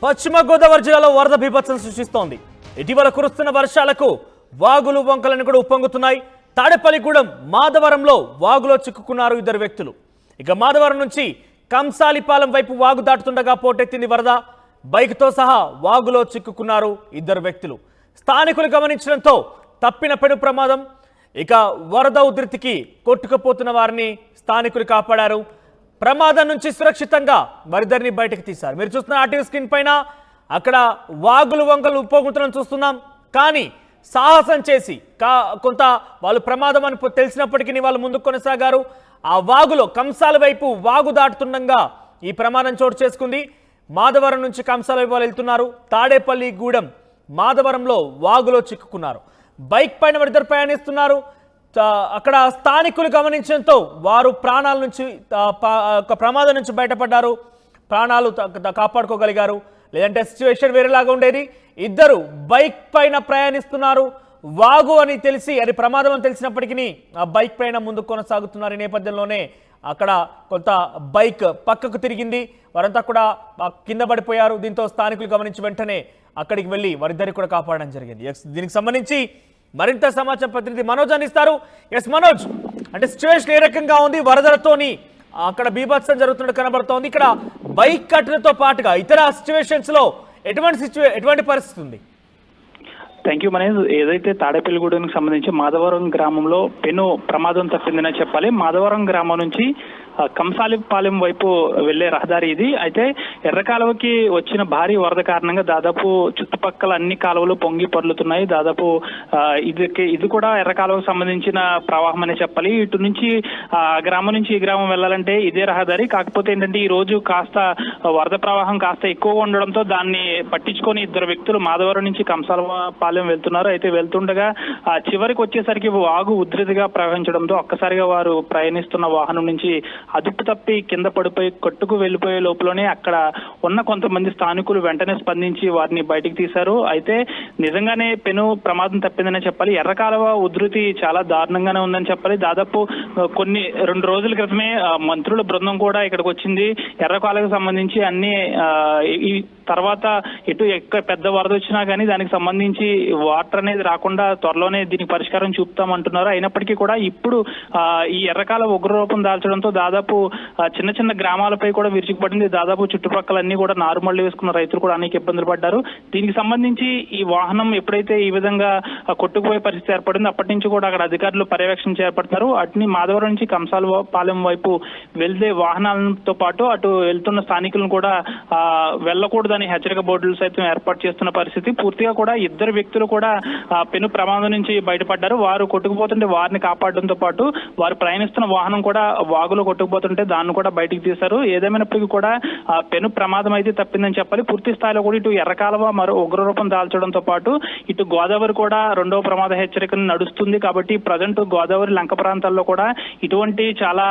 పశ్చిమ గోదావరి జిల్లాలో వరద బీభత్సం సృష్టిస్తోంది. ఇటీవల కురుస్తున్న వర్షాలకు వాగులు వంకలను కూడా ఉప్పొంగుతున్నాయి. తాడేపల్లిగూడెం మాధవరంలో వాగులో చిక్కుకున్నారు ఇద్దరు వ్యక్తులు. ఇక మాధవరం నుంచి కంసాలిపాలెం వైపు వాగు దాటుతుండగా పోటెత్తింది వరద. బైక్తో సహా వాగులో చిక్కుకున్నారు ఇద్దరు వ్యక్తులు. స్థానికులు గమనించడంతో తప్పిన పెను ప్రమాదం. ఇక వరద ఉధృతికి కొట్టుకుపోతున్న వారిని స్థానికులు కాపాడారు. ప్రమాదం నుంచి సురక్షితంగా వారిద్దరిని బయటకు తీశారు. మీరు చూస్తున్న ఆర్టీవీ స్క్రీన్ పైన అక్కడ వాగులు వంకలు ఉప్పొంగుతున్న చూస్తున్నాం. కానీ సాహసం చేసి కొంత వాళ్ళు ప్రమాదం అని తెలిసినప్పటికీ వాళ్ళు ముందుకు కొనసాగారు. ఆ వాగులో కంసాల వైపు వాగు దాటుతుండగా ఈ ప్రమాదం చోటు చేసుకుంది. మాధవరం నుంచి కంసాల వైపు వాళ్ళు వెళ్తున్నారు. తాడేపల్లిగూడెం మాధవరంలో వాగులో చిక్కుకున్నారు. బైక్ పైన వారిద్దరు ప్రయాణిస్తున్నారు. అక్కడ స్థానికులు గమనించడంతో వారు ప్రాణాల నుంచి ప్రమాదం నుంచి బయటపడ్డారు. ప్రాణాలు కాపాడుకోగలిగారు. లేదంటే సిచ్యువేషన్ వేరేలాగా ఉండేది. ఇద్దరు బైక్ పైన ప్రయాణిస్తున్నారు. వాగు అని తెలిసి అది ప్రమాదం అని తెలిసినప్పటికీ ఆ బైక్ పైన ముందుకు కొనసాగుతున్నారు. ఈ నేపథ్యంలోనే అక్కడ కొంత బైక్ పక్కకు తిరిగింది. వారంతా కూడా కింద పడిపోయారు. దీంతో స్థానికులు గమనించి వెంటనే అక్కడికి వెళ్ళి వారిద్దరికి కూడా కాపాడడం జరిగింది. దీనికి సంబంధించి మరింత సమాచారం ప్రతినిధి మనోజ్ అందిస్తారు. ఎస్ మనోజ్, అంటే సిచ్యువేషన్ ఏ రకంగా ఉంది? వరదలతోని అక్కడ బీభత్సం జరుగుతున్నట్టు కనబడుతోంది. ఇక్కడ బైక్ కట్టడంతో పాటుగా ఇతర సిచ్యువేషన్స్ లో ఎటువంటి పరిస్థితి ఉంది? Thank you Manish. ఏదైతే తాడేపల్లిగూడెంకి సంబంధించి మాధవరం గ్రామంలో పెను ప్రమాదం తప్పిందనే చెప్పాలి. మాధవరం గ్రామం నుంచి కంసాలిపాలెం వైపు వెళ్లే రహదారి ఇది. అయితే ఎర్రకాలువకి వచ్చిన భారీ వరద కారణంగా దాదాపు చుట్టుపక్కల అన్ని కాలువలు పొంగి పొర్లుతున్నాయి. దాదాపు ఇది కూడా ఎర్రకాలువకు సంబంధించిన ప్రవాహం అనే చెప్పాలి. ఇటు నుంచి గ్రామం నుంచి ఈ గ్రామం వెళ్ళాలంటే ఇదే రహదారి. కాకపోతే ఏంటంటే ఈ రోజు కాస్త వరద ప్రవాహం కాస్త ఎక్కువగా ఉండడంతో దాన్ని పట్టించుకొని ఇద్దరు వ్యక్తులు మాధవరం నుంచి కంసాలపాలెం వెళ్తున్నారు. అయితే వెళ్తుండగా చివరికి వచ్చేసరికి వాగు ఉధృతిగా ప్రవహించడంతో ఒక్కసారిగా వారు ప్రయాణిస్తున్న వాహనం నుంచి అదుపు తప్పి కింద పడిపోయి కొట్టుకు వెళ్లిపోయే లోపలనే అక్కడ ఉన్న కొంతమంది స్థానికులు వెంటనే స్పందించి వారిని బయటికి తీశారు. అయితే నిజంగానే పెను ప్రమాదం తప్పిందనే చెప్పాలి. ఎర్రకాలువ ఉధృతి చాలా దారుణంగానే ఉందని చెప్పాలి. దాదాపు 2 రోజుల క్రితమే మంత్రుల బృందం కూడా ఇక్కడికి వచ్చింది. ఎర్రకాలువకు సంబంధించి అన్ని ఈ తర్వాత ఎటు పెద్ద వరద వచ్చినా కానీ దానికి సంబంధించి వాటర్ అనేది రాకుండా త్వరలోనే దీనికి పరిష్కారం చూపుతామంటున్నారు. అయినప్పటికీ కూడా ఇప్పుడు ఈ ఎర్రకాలువ ఉగ్రరూపం దాల్చడంతో దాదాపు చిన్న చిన్న గ్రామాలపై కూడా విరుచుకుపడింది. దాదాపు చుట్టుపక్కలన్నీ కూడా నారుమళ్లు వేసుకున్న రైతులు కూడా అనేక ఇబ్బందులు పడ్డారు. దీనికి సంబంధించి ఈ వాహనం ఎప్పుడైతే ఈ విధంగా కొట్టుకుపోయే పరిస్థితి ఏర్పడింది అప్పటి నుంచి కూడా అక్కడ అధికారులు పర్యవేక్షణ చేపడుతున్నారు. అటుని మాధవరం నుంచి కంసాలపాలెం వైపు వెళ్తే వాహనాలతో పాటు అటు వెళ్తున్న స్థానికులను కూడా వెళ్లకూడదని హెచ్చరిక బోర్డులు సైతం ఏర్పాటు చేస్తున్న పరిస్థితి. పూర్తిగా కూడా ఇద్దరు వ్యక్తులు కూడా పెను ప్రమాదం నుంచి బయటపడ్డారు. వారు కొట్టుకుపోతుంటే వారిని కాపాడడంతో పాటు వారు ప్రయాణిస్తున్న వాహనం కూడా వాగులో కొట్టుకుపోతుంటే దాన్ని కూడా బయటికి తీశారు. ఏదేమైనప్పటికీ కూడా పెను ప్రమాదం అయితే తప్పిందని చెప్పాలి. పూర్తి స్థాయిలో కూడా ఇటు ఎర్రకాలువ మరో ఉగ్రరూపం దాల్చడంతో పాటు ఇటు గోదావరి కూడా 2వ ప్రమాద హెచ్చరికను నడుస్తుంది. కాబట్టి ప్రజెంట్ గోదావరి లంక ప్రాంతాల్లో కూడా ఇటువంటి చాలా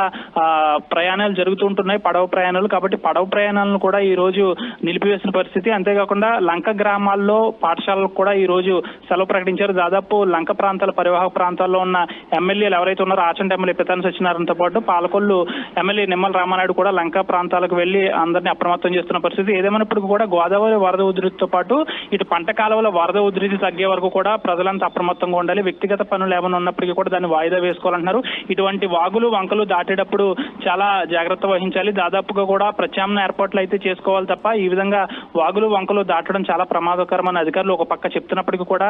ప్రయాణాలు జరుగుతుంటున్నాయి, పడవ ప్రయాణాలు. కాబట్టి పడవ ప్రయాణాలను కూడా ఈ రోజు నిలిపివేసిన పరిస్థితి. అంతేకాకుండా లంక గ్రామాల్లో పాఠశాలకు కూడా ఈ రోజు సెలవు ప్రకటించారు. దాదాపు లంక ప్రాంతాల పరివాహక ప్రాంతాల్లో ఉన్న ఎమ్మెల్యేలు ఎవరైతే ఉన్నారో ఆచంట ఎమ్మెల్యే పితాని సత్యనారాయణతో పాటు పాలకొల్లు ఎమ్మెల్యే నిమ్మల రామానాయుడు కూడా లంక ప్రాంతాలకు వెళ్లి అందరినీ అప్రమత్తం చేస్తున్న పరిస్థితి. ఏదేమైనప్పటికీ కూడా గోదావరి వరద ఉధృతితో పాటు ఇటు పంట కాలువల వరద ఉధృతి తగ్గే వరకు కూడా ప్రజలంతా అప్రమత్తంగా ఉండాలి. వ్యక్తిగత పనులు ఏమైనా ఉన్నప్పటికీ కూడా దాన్ని వాయిదా వేసుకోవాలంటున్నారు. ఇటువంటి వాగులు వంకలు దాటేటప్పుడు చాలా జాగ్రత్త వహించాలి. దాదాపుగా కూడా ప్రత్యామ్నాయ ఏర్పాట్లు అయితే చేసుకోవాలి తప్ప ఈ విధంగా వాగులు వంకలు దాటడం చాలా ప్రమాదకరమని అధికారులు ఒక పక్క చెప్తున్నప్పటికీ కూడా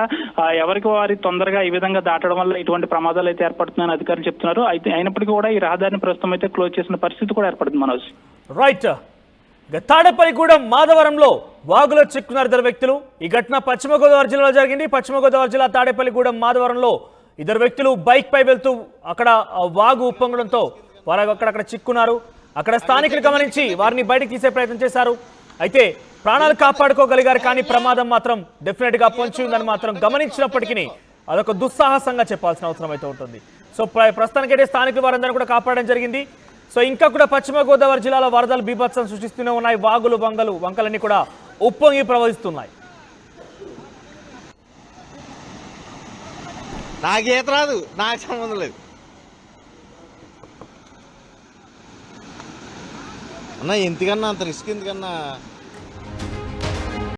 ఎవరికి వారి తొందరగా ఈ విధంగా దాటడం వల్ల ఇటువంటి ప్రమాదాలు అయితే ఏర్పడుతున్నాయని అధికారులు చెప్తున్నారు. అయితే అయినప్పటికీ కూడా ఈ రహదారిని ప్రస్తుతం అయితే క్లోజ్ చేసిన పరిస్థితి కూడా ఏర్పడుతుంది. మనోజ్, రైట్. తాడేపల్లిగూడెం మాధవరంలో వాగులో చిక్కున్నారు ఇద్దరు వ్యక్తులు. ఈ ఘటన పశ్చిమ గోదావరి జిల్లాలో జరిగింది. పశ్చిమ గోదావరి జిల్లా తాడేపల్లిగూడెం మాధవరంలో ఇద్దరు వ్యక్తులు బైక్ పై వెళ్తూ అక్కడ వాగు ఉప్పొంగడంతో వారు అక్కడక్కడ చిక్కున్నారు. అక్కడ స్థానికులు గమనించి వారిని బయటకు తీసే ప్రయత్నం చేశారు. అయితే ప్రాణాలు కాపాడుకోగలిగారు. కానీ ప్రమాదం మాత్రం డెఫినెట్ గా పొంచి ఉందని మాత్రం గమనించినప్పటికీ అదొక దుస్సాహసంగా చెప్పాల్సిన అవసరం అయితే ఉంటుంది. సో ప్రస్తుతానికైతే స్థానికులు వారందరూ కూడా కాపాడడం జరిగింది. సో ఇంకా కూడా పశ్చిమ గోదావరి జిల్లాలో వరదలు బీభత్సం సృష్టిస్తూనే ఉన్నాయి. వాగులు వంకలన్నీ కూడా ఉప్పొంగి ప్రవహిస్తున్నాయి. నాకు ఈత రాదు, నాకు సంబంధం లేదు అన్న. ఎందుకన్నా అంత రిస్క్ ఎందుకన్నా?